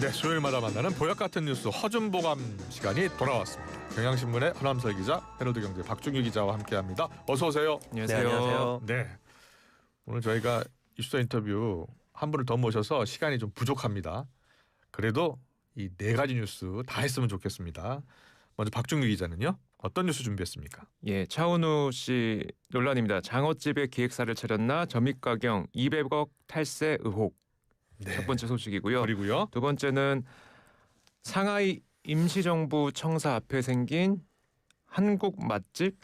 네, 수요일마다 만나는 보약 같은 뉴스 허준보감 시간이 돌아왔습니다. 경향신문의 허남설 기자, 헤럴드경제 박중규 기자와 함께합니다. 어서 오세요. 안녕하세요. 네, 안녕하세요. 네, 오늘 저희가 이슈사 인터뷰 한 분을 더 모셔서 시간이 좀 부족합니다. 그래도 이 네 가지 뉴스 다 했으면 좋겠습니다. 먼저 박중규 기자는요, 어떤 뉴스 준비했습니까? 예, 차은우 씨 논란입니다. 장어집에 기획사를 차렸나 점입가경 200억 탈세 의혹. 네. 첫 번째 소식이고요. 그리고요. 두 번째는 상하이 임시정부 청사 앞에 생긴 한국 맛집,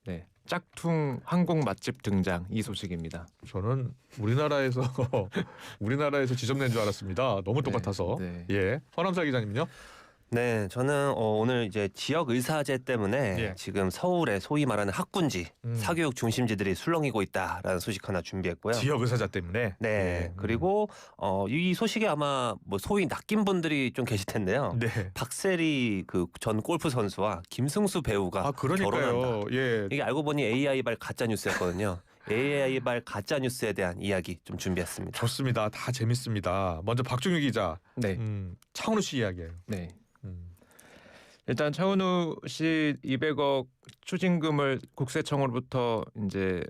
네, 짝퉁 한국 맛집 등장, 이 소식입니다. 저는 우리나라에서 지점낸 줄 알았습니다. 너무 똑같아서. 네. 예, 허남설 기자님요. 네, 저는 오늘 이제 지역 의사제 때문에 예. 지금 서울에 소위 말하는 학군지, 사교육 중심지들이 술렁이고 있다라는 소식 하나 준비했고요. 지역 의사자 때문에. 네, 예. 그리고 이 소식에 아마 뭐 소위 낚인 분들이 좀 계실 텐데요. 네. 박세리 그 전 골프 선수와 김승수 배우가 그러니까요. 결혼한다. 예. 이게 알고 보니 AI발 가짜 뉴스였거든요. AI발 가짜 뉴스에 대한 이야기 좀 준비했습니다. 좋습니다. 다 재밌습니다. 먼저 박중규 기자. 네, 차은우 씨 이야기예요. 네. 음. 일단 차은우 씨 200억 추징금을 국세청으로부터 이제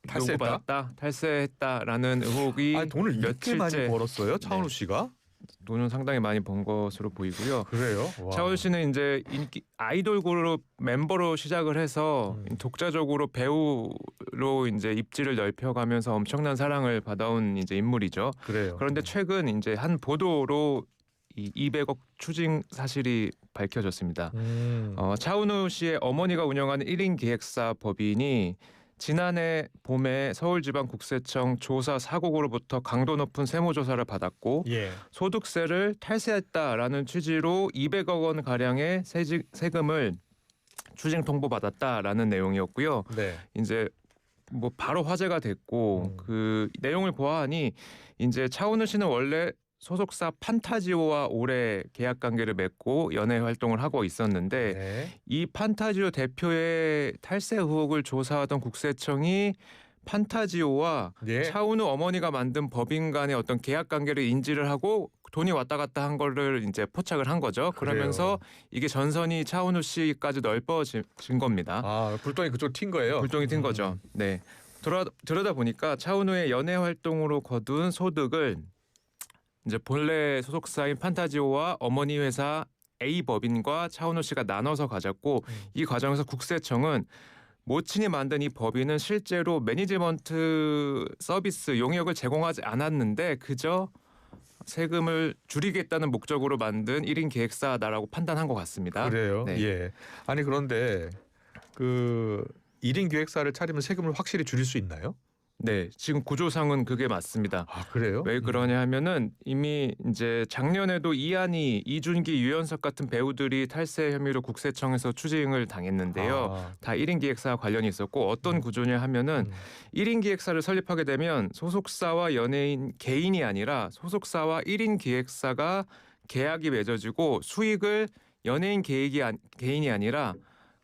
탈세했다? 탈세했다라는 의혹이 돈을 이렇게 많이 며칠째 벌었어요, 차은우 네. 씨가? 돈은 상당히 많이 번 것으로 보이고요. 그래요? 와. 차은우 씨는 이제 인기 아이돌 그룹 멤버로 시작을 해서 독자적으로 배우로 이제 입지를 넓혀가면서 엄청난 사랑을 받아온 이제 인물이죠. 그래요. 그런데 최근 이제 한 보도로 이 200억 추징 사실이 밝혀졌습니다. 차은우 씨의 어머니가 운영하는 1인 기획사 법인이 지난해 봄에 서울지방국세청 조사 사국으로부터 강도 높은 세무조사를 받았고 예. 소득세를 탈세했다라는 취지로 200억 원 가량의 세금을 추징 통보받았다라는 내용이었고요. 네. 이제 뭐 바로 화제가 됐고 그 내용을 보아하니 이제 차은우 씨는 원래 소속사 판타지오와 오래 계약 관계를 맺고 연예 활동을 하고 있었는데 네. 이 판타지오 대표의 탈세 의혹을 조사하던 국세청이 판타지오와 예. 차은우 어머니가 만든 법인 간의 어떤 계약 관계를 인지를 하고 돈이 왔다 갔다 한 거를 이제 포착을 한 거죠. 그러면서 이게 전선이 차은우 씨까지 넓어진 겁니다. 불똥이 그쪽 튄 거예요. 불똥이 튄 거죠. 네. 들여다 보니까 차은우의 연예 활동으로 거둔 소득을 이제 본래 소속사인 판타지오와 어머니 회사 A 법인과 차은우 씨가 나눠서 가졌고 이 과정에서 국세청은 모친이 만든 이 법인은 실제로 매니지먼트 서비스 용역을 제공하지 않았는데 그저 세금을 줄이겠다는 목적으로 만든 1인 기획사다라고 판단한 것 같습니다. 그래요. 네. 예. 아니 그런데 그 1인 기획사를 차리면 세금을 확실히 줄일 수 있나요? 네, 지금 구조상은 그게 맞습니다. 그래요? 왜 그러냐 하면은 이미 이제 작년에도 이한희, 이준기, 유연석 같은 배우들이 탈세 혐의로 국세청에서 추징을 당했는데요. 다 1인 기획사와 관련이 있었고 어떤 구조냐 하면은 1인 기획사를 설립하게 되면 소속사와 연예인 개인이 아니라 소속사와 1인 기획사가 계약이 맺어지고 수익을 연예인 개인이 아니라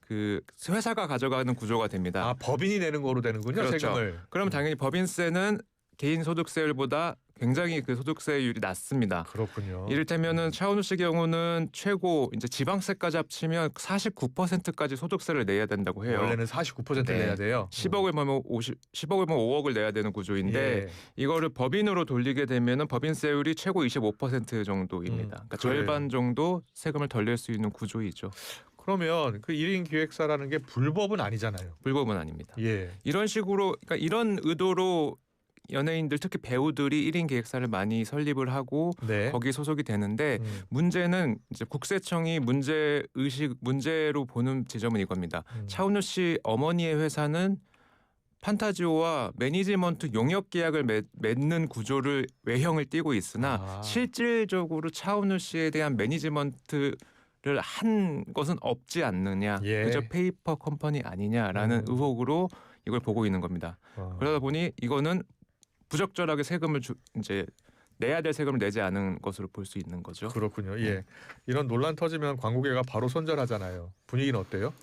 그 회사가 가져가는 구조가 됩니다. 법인이 내는 거로 되는군요. 그렇죠. 세금을. 그럼 당연히 법인세는 개인 소득세율보다 굉장히 그 소득세율이 낮습니다. 그렇군요. 이를테면은 차은우 씨 경우는 최고 이제 지방세까지 합치면 49%까지 소득세를 내야 된다고 해요. 원래는 49% 네. 내야 돼요. 10억을 벌면 10억을 벌면 5억을 내야 되는 구조인데 예. 이거를 법인으로 돌리게 되면은 법인세율이 최고 25% 정도입니다. 그러니까 그래요. 절반 정도 세금을 덜 낼 수 있는 구조이죠. 그러면 그 1인 기획사라는 게 불법은 아니잖아요. 불법은 아닙니다. 예. 이런 식으로 그러니까 이런 의도로 연예인들 특히 배우들이 1인 기획사를 많이 설립을 하고 네. 거기 소속이 되는데 문제는 이제 국세청이 문제로 보는 지점은 이겁니다. 차은우 씨 어머니의 회사는 판타지오와 매니지먼트 용역 계약을 맺는 구조를 외형을 띠고 있으나 실질적으로 차은우 씨에 대한 매니지먼트 를 한 것은 없지 않느냐. 예. 그저 페이퍼 컴퍼니 아니냐라는 의혹으로 이걸 보고 있는 겁니다. 그러다 보니 이거는 부적절하게 세금을 이제 내야 될 세금을 내지 않은 것으로 볼 수 있는 거죠. 그렇군요. 예. 이런 논란 터지면 광고계가 바로 손절하잖아요. 분위기는 어때요?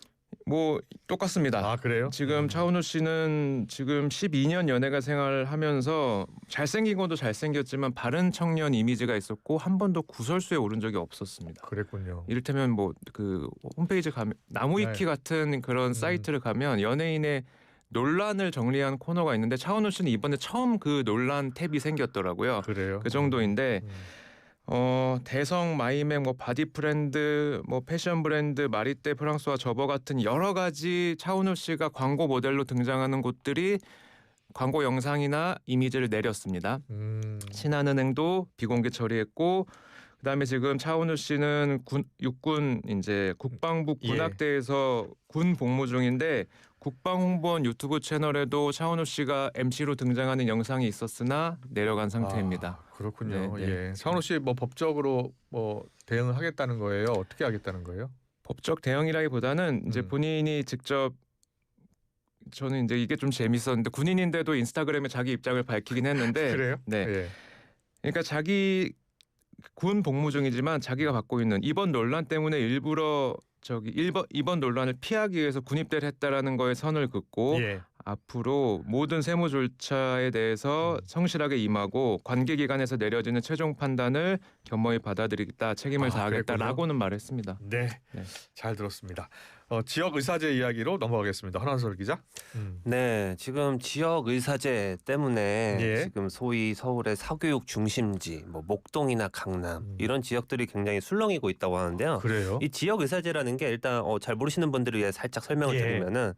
뭐 똑같습니다. 아 그래요? 지금 차은우 씨는 지금 12년 연예가 생활하면서 잘생긴 것도 잘생겼지만 바른 청년 이미지가 있었고 한 번도 구설수에 오른 적이 없었습니다. 그랬군요. 이를테면 뭐 그 홈페이지 가면 나무위키 네. 같은 그런 사이트를 가면 연예인의 논란을 정리한 코너가 있는데 차은우 씨는 이번에 처음 그 논란 탭이 생겼더라고요. 그래요. 그 정도인데 음. 대성, 마이맥, 뭐 바디 브랜드, 뭐 패션 브랜드, 마리떼, 프랑스와 저버 같은 여러 가지 차은우 씨가 광고 모델로 등장하는 곳들이 광고 영상이나 이미지를 내렸습니다. 신한은행도 비공개 처리했고, 그다음에 지금 차은우 씨는 육군 이제 국방부 예. 군악대에서 군 복무 중인데 국방홍보원 유튜브 채널에도 차은우 씨가 MC로 등장하는 영상이 있었으나 내려간 상태입니다. 아, 그렇군요. 네, 네. 예. 차은우 씨 뭐 법적으로 뭐 대응을 하겠다는 거예요? 어떻게 하겠다는 거예요? 법적 대응이라기보다는 이제 본인이 직접 저는 이제 이게 좀 재밌었는데 군인인데도 인스타그램에 자기 입장을 밝히긴 했는데 그래요? 네. 예. 그러니까 자기 군 복무 중이지만 자기가 받고 있는 이번 논란 때문에 일부러 이번 논란을 피하기 위해서 군입대를 했다라는 거에 선을 긋고 예. 앞으로 모든 세무 절차에 대해서 성실하게 임하고 관계기관에서 내려지는 최종 판단을 겸허히 받아들이겠다, 책임을 다하겠다라고는 말했습니다. 네. 네. 잘 들었습니다. 지역 의사제 이야기로 넘어가겠습니다. 한한솔 기자. 네, 지금 지역 의사제 때문에 예. 지금 소위 서울의 사교육 중심지, 뭐 목동이나 강남 이런 지역들이 굉장히 술렁이고 있다고 하는데요. 그래요? 이 지역 의사제라는 게 일단 잘 모르시는 분들을 위해 살짝 설명을 예. 드리면은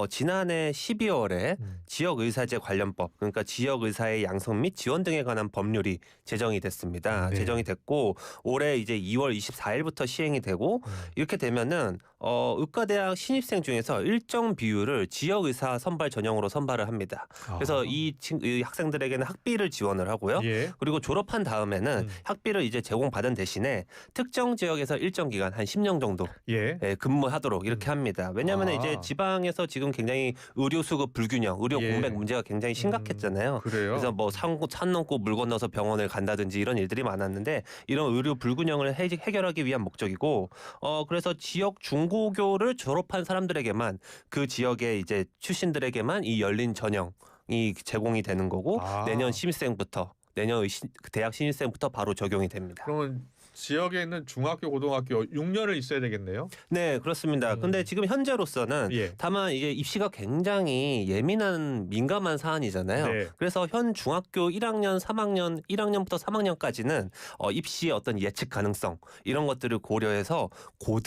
지난해 12월에 음. 지역 의사제 관련법, 그러니까 지역 의사의 양성 및 지원 등에 관한 법률이 제정이 됐습니다. 네. 제정이 됐고 올해 이제 2월 24일부터 시행이 되고 이렇게 되면은 의과대학 신입생 중에서 일정 비율을 지역 의사 선발 전형으로 선발을 합니다. 그래서 이 학생들에게는 학비를 지원을 하고요. 예. 그리고 졸업한 다음에는 음. 학비를 이제 제공받은 대신에 특정 지역에서 일정 기간 한 10년 정도 예. 근무하도록 이렇게 합니다. 왜냐하면 아. 이제 지방에서 지금 굉장히 의료 수급 불균형, 의료 예. 공백 문제가 굉장히 심각했잖아요. 그래요. 그래서 뭐 산 넘고 물 건너서 병원을 간다든지 이런 일들이 많았는데 이런 의료 불균형을 해결하기 위한 목적이고 그래서 지역 중고교를 졸업한 사람들에게만 그 지역의 이제 출신들에게만 이 열린 전형이 제공이 되는 거고 내년 신입생부터 내년 대학 신입생부터 바로 적용이 됩니다. 그러면 지역에 있는 중학교, 고등학교 6년을 있어야 되겠네요. 네, 그렇습니다. 근데 지금 현재로서는 예. 다만 이게 입시가 굉장히 예민한 민감한 사안이잖아요. 네. 그래서 현 중학교 1학년, 3학년, 1학년부터 3학년까지는 입시의 어떤 예측 가능성 이런 것들을 고려해서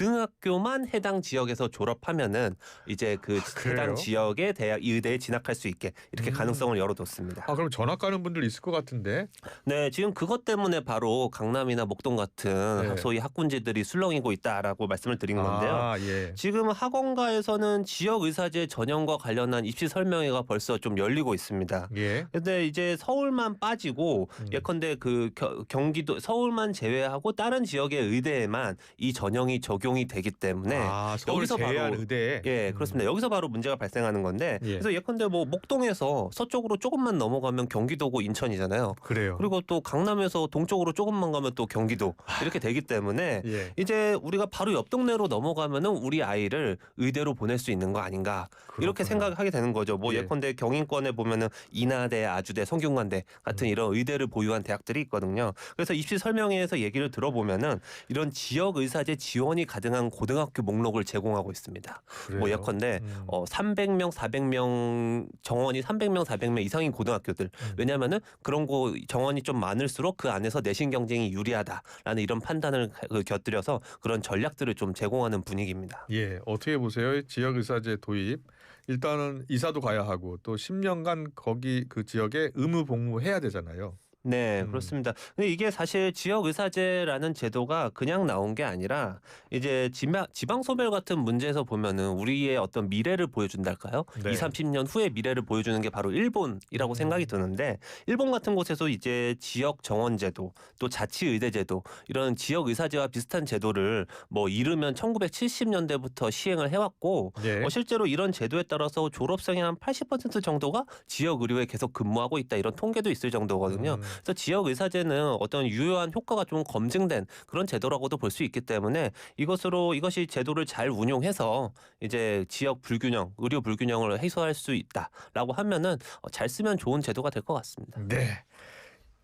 고등학교만 해당 지역에서 졸업하면은 이제 그 그래요? 해당 지역의 대학 의대에 진학할 수 있게 이렇게 가능성을 열어뒀습니다. 그럼 전학 가는 분들 있을 것 같은데. 네, 지금 그것 때문에 바로 강남이나 목동 같은 네. 소위 학군지들이 술렁이고 있다라고 말씀을 드린 건데요. 예. 지금 학원가에서는 지역 의사제 전형과 관련한 입시 설명회가 벌써 좀 열리고 있습니다. 예. 근데 이제 서울만 빠지고 예컨대 그 경기도 서울만 제외하고 다른 지역의 의대에만 이 전형이 적용이 되기 때문에 서울 여기서 제한 바로 의대. 예, 그렇습니다. 여기서 바로 문제가 발생하는 건데 예. 그래서 예컨대 뭐 목동에서 서쪽으로 조금만 넘어가면 경기도고 인천이잖아요. 그래요. 그리고 또 강남에서 동쪽으로 조금만 가면 또 경기도 이렇게 되기 때문에 예. 이제 우리가 바로 옆 동네로 넘어가면은 우리 아이를 의대로 보낼 수 있는 거 아닌가 이렇게 그렇구나. 생각하게 되는 거죠. 뭐 예. 예컨대 경인권에 보면은 인하대, 아주대, 성균관대 같은 이런 의대를 보유한 대학들이 있거든요. 그래서 입시 설명회에서 얘기를 들어보면은 이런 지역 의사제 지원이 가능한 고등학교 목록을 제공하고 있습니다. 그래요? 뭐 예컨대 300명, 400명 정원이 300명, 400명 이상인 고등학교들. 왜냐하면은 그런 거 정원이 좀 많을수록 그 안에서 내신 경쟁이 유리하다라는 이런 판단을 곁들여서 그런 전략들을 좀 제공하는 분위기입니다. 예, 어떻게 보세요? 지역 의사제 도입. 일단은 이사도 가야 하고 또 10년간 거기 그 지역에 의무 복무해야 되잖아요. 네, 그렇습니다. 근데 이게 사실 지역의사제라는 제도가 그냥 나온 게 아니라 이제 지방소멸 같은 문제에서 보면은 우리의 어떤 미래를 보여준달까요? 네. 20, 30년 후의 미래를 보여주는 게 바로 일본이라고 생각이 드는데 일본 같은 곳에서 이제 지역 정원제도 또 자치의대제도 이런 지역의사제와 비슷한 제도를 뭐 이르면 1970년대부터 시행을 해왔고 예. 실제로 이런 제도에 따라서 졸업생의 한 80% 정도가 지역 의료에 계속 근무하고 있다 이런 통계도 있을 정도거든요. 그래서 지역 의사제는 어떤 유효한 효과가 좀 검증된 그런 제도라고도 볼 수 있기 때문에 이것이 제도를 잘 운용해서 이제 지역 불균형, 의료 불균형을 해소할 수 있다라고 하면은 잘 쓰면 좋은 제도가 될 것 같습니다. 네.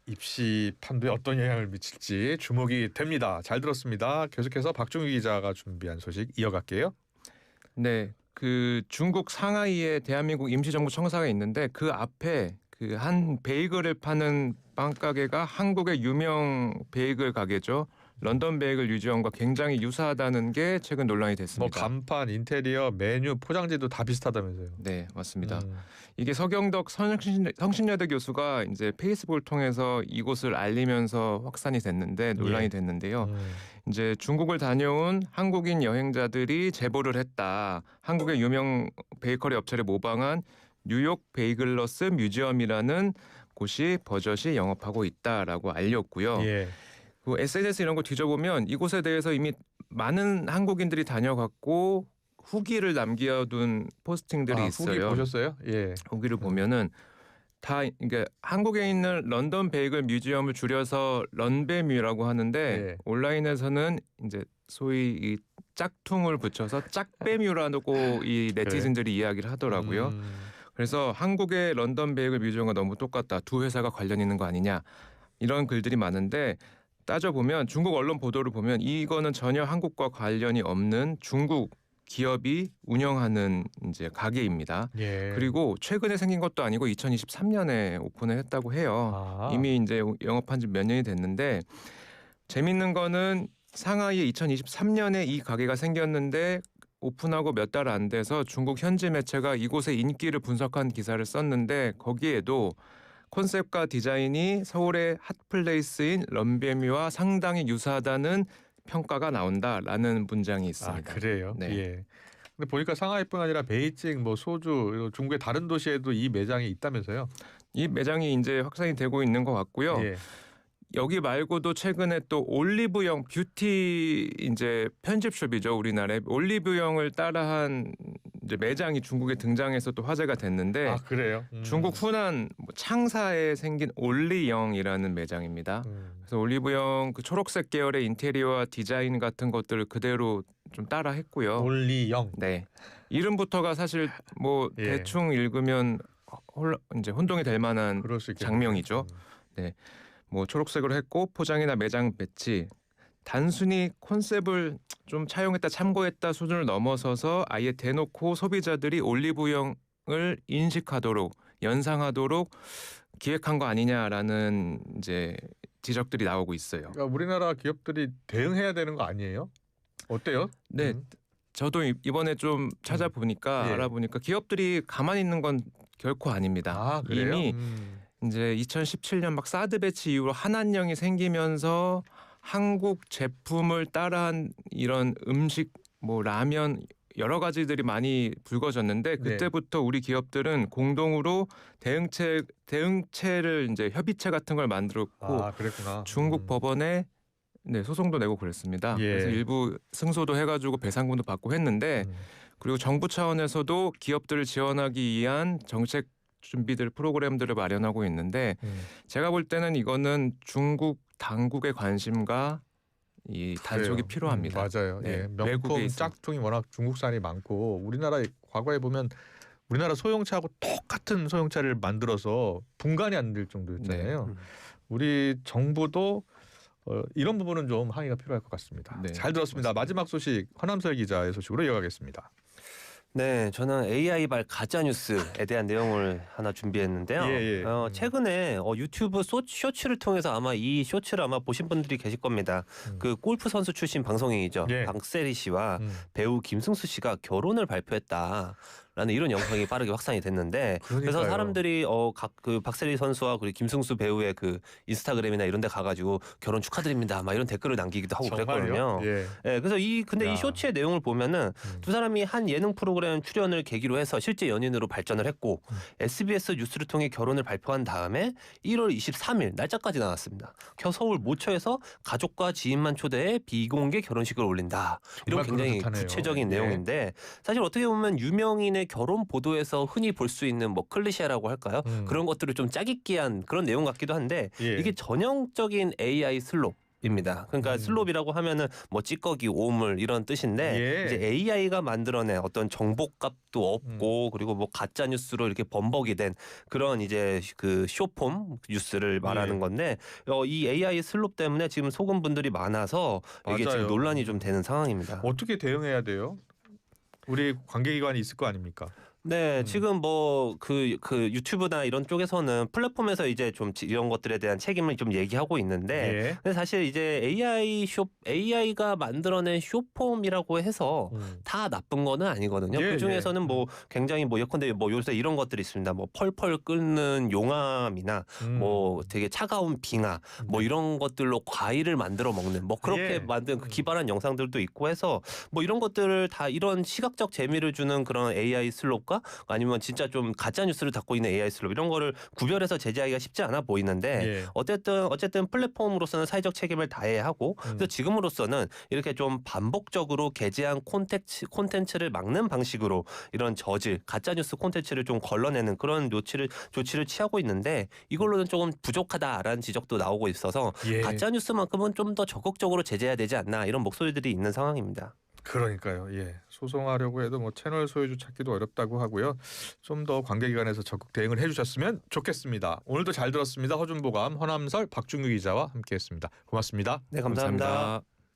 입시 판도에 어떤 영향을 미칠지 주목이 됩니다. 잘 들었습니다. 계속해서 박종규 기자가 준비한 소식 이어갈게요. 네, 그 중국 상하이에 대한민국 임시정부 청사가 있는데 그 앞에 그 한 베이글을 파는 빵 가게가 한국의 유명 베이글 가게죠. 런던 베이글 뮤지엄과 굉장히 유사하다는 게 최근 논란이 뭐 됐습니다. 간판, 인테리어, 메뉴, 포장지도 다 비슷하다면서요. 네, 맞습니다. 음. 이게 서경덕 성신여대 교수가 이제 페이스북을 통해서 이곳을 알리면서 확산이 됐는데 논란이 예. 됐는데요. 이제 중국을 다녀온 한국인 여행자들이 제보를 했다. 한국의 유명 베이커리 업체를 모방한 뉴욕 베이글러스 뮤지엄이라는 곳이 버젓이 영업하고 있다라고 알렸고요. 예. 그 SNS 이런 거 뒤져보면 이곳에 대해서 이미 많은 한국인들이 다녀갔고 후기를 남겨둔 포스팅들이 있어요. 후기 보셨어요? 예. 후기를 보면은 다 그러니까 한국에 있는 런던 베이글 뮤지엄을 줄여서 런베뮤라고 하는데 예. 온라인에서는 이제 소위 이 짝퉁을 붙여서 짝베뮤라고 이 네티즌들이 이야기를 하더라고요. 그래서 한국의 런던 베이글 뮤지엄과 너무 똑같다. 두 회사가 관련 있는 거 아니냐. 이런 글들이 많은데 따져보면 중국 언론 보도를 보면 이거는 전혀 한국과 관련이 없는 중국 기업이 운영하는 이제 가게입니다. 예. 그리고 최근에 생긴 것도 아니고 2023년에 오픈을 했다고 해요. 아. 이미 이제 영업한 지 몇 년이 됐는데 재밌는 거는 상하이에 2023년에 이 가게가 생겼는데 오픈하고 몇 달 안 돼서 중국 현지 매체가 이곳의 인기를 분석한 기사를 썼는데 거기에도 콘셉트과 디자인이 서울의 핫플레이스인 런베뮤와 상당히 유사하다는 평가가 나온다라는 문장이 있습니다. 아, 그래요? 네. 예. 근데 보니까 상하이뿐 아니라 베이징, 뭐 소주, 중국의 다른 도시에도 이 매장이 있다면서요? 이 매장이 이제 확산이 되고 있는 것 같고요. 예. 여기 말고도 최근에 또 올리브영 뷰티 이제 편집숍이죠. 우리나라에 올리브영을 따라한 이제 매장이 중국에 등장해서 또 화제가 됐는데 아, 그래요? 중국 후난 창사에 생긴 올리영이라는 매장입니다. 그래서 올리브영 그 초록색 계열의 인테리어와 디자인 같은 것들을 그대로 좀 따라했고요. 올리영. 네, 이름부터가 사실 뭐 예. 대충 읽으면 이제 혼동이 될 만한 그럴 수 있겠네요. 장명이죠. 뭐 초록색으로 했고 포장이나 매장 배치 단순히 콘셉트를 좀 차용했다 참고했다 수준을 넘어서서 아예 대놓고 소비자들이 올리브영을 인식하도록 연상하도록 기획한 거 아니냐라는 이제 지적들이 나오고 있어요. 그러니까 우리나라 기업들이 대응해야 되는 거 아니에요? 어때요? 네, 저도 이번에 좀 찾아보니까 예. 알아보니까 기업들이 가만히 있는 건 결코 아닙니다. 아, 그래요? 이미 이제 2017년 막 사드 배치 이후로 한한령이 생기면서 한국 제품을 따라한 이런 음식 뭐 라면 여러 가지들이 많이 불거졌는데 그때부터 우리 기업들은 공동으로 대응체를 이제 협의체 같은 걸 만들었고 아, 그랬구나. 중국 법원에 네, 소송도 내고 그랬습니다. 예. 그래서 일부 승소도 해가지고 배상금도 받고 했는데 그리고 정부 차원에서도 기업들을 지원하기 위한 정책 준비들 프로그램들을 마련하고 있는데 제가 볼 때는 이거는 중국 당국의 관심과 이 단속이 그래요. 필요합니다. 맞아요. 네, 예. 외국에 명품 있어. 짝퉁이 워낙 중국산이 많고 우리나라에 과거에 보면 우리나라 소형차하고 똑같은 소형차를 만들어서 분간이 안 될 정도였잖아요. 네. 우리 정부도 이런 부분은 좀 항의가 필요할 것 같습니다. 네, 잘 들었습니다. 맞습니다. 마지막 소식 허남설 기자의 소식으로 이어가겠습니다. 네, 저는 AI발 가짜 뉴스에 대한 내용을 하나 준비했는데요. 예. 최근에 유튜브 쇼츠를 통해서 아마 이 쇼츠를 아마 보신 분들이 계실 겁니다. 그 골프 선수 출신 방송인이죠. 예. 박세리 씨와 배우 김승수 씨가 결혼을 발표했다. 라는 이런 영상이 빠르게 확산이 됐는데 그래서 그러니까요. 사람들이 각 그 박세리 선수와 그리고 김승수 배우의 그 인스타그램이나 이런 데 가가지고 결혼 축하드립니다 막 이런 댓글을 남기기도 하고 정말요? 그랬거든요. 예. 네, 그래서 근데 야. 이 쇼츠의 내용을 보면은 두 사람이 한 예능 프로그램 출연을 계기로 해서 실제 연인으로 발전을 했고 SBS 뉴스를 통해 결혼을 발표한 다음에 1월 23일 날짜까지 나왔습니다. 서울 모처에서 가족과 지인만 초대해 비공개 결혼식을 올린다. 이런 정말 굉장히 그럴듯하네요. 구체적인 예. 내용인데 사실 어떻게 보면 유명인의 요즘에 결혼 보도에서 흔히 볼 수 있는 뭐 클리셰라고 할까요? 그런 것들을 좀 짜깁기한 그런 내용 같기도 한데 예. 이게 전형적인 AI 슬롭입니다. 그러니까 슬롭이라고 하면은 뭐 찌꺼기, 오물 이런 뜻인데 예. 이제 AI가 만들어낸 어떤 정보값도 없고 그리고 뭐 가짜 뉴스로 이렇게 범벅이 된 그런 이제 그 쇼폼 뉴스를 말하는 예. 건데 이 AI 슬롭 때문에 지금 속은 분들이 많아서 이게 맞아요. 지금 논란이 좀 되는 상황입니다. 어떻게 대응해야 돼요? 우리 관계기관이 있을 거 아닙니까? 네, 지금 뭐 그 유튜브나 이런 쪽에서는 플랫폼에서 이제 좀 이런 것들에 대한 책임을 좀 얘기하고 있는데, 예. 근데 사실 이제 AI가 만들어낸 쇼폼이라고 해서 다 나쁜 거는 아니거든요. 예, 그 중에서는 예. 뭐 굉장히 뭐 예컨대 뭐 요새 이런 것들이 있습니다. 뭐 펄펄 끓는 용암이나 뭐 되게 차가운 빙하 뭐 이런 것들로 과일을 만들어 먹는 뭐 그렇게 예. 만든 그 기발한 영상들도 있고 해서 뭐 이런 것들을 다 이런 시각적 재미를 주는 그런 AI 슬롭과 아니면 진짜 좀 가짜 뉴스를 담고 있는 AI 슬롭 이런 거를 구별해서 제재하기가 쉽지 않아 보이는데 예. 어쨌든 플랫폼으로서는 사회적 책임을 다해야 하고 그래서 지금으로서는 이렇게 좀 반복적으로 게재한 콘텐츠를 막는 방식으로 이런 저질 가짜 뉴스 콘텐츠를 좀 걸러내는 그런 조치를 취하고 있는데 이걸로는 조금 부족하다라는 지적도 나오고 있어서 예. 가짜 뉴스만큼은 좀 더 적극적으로 제재해야 되지 않나 이런 목소리들이 있는 상황입니다. 그러니까요. 예. 소송하려고 해도 뭐 채널 소유주 찾기도 어렵다고 하고요. 좀 더 관계기관에서 적극 대응을 해주셨으면 좋겠습니다. 오늘도 잘 들었습니다. 허준보감, 허남설, 박중규 기자와 함께했습니다. 고맙습니다. 네, 감사합니다.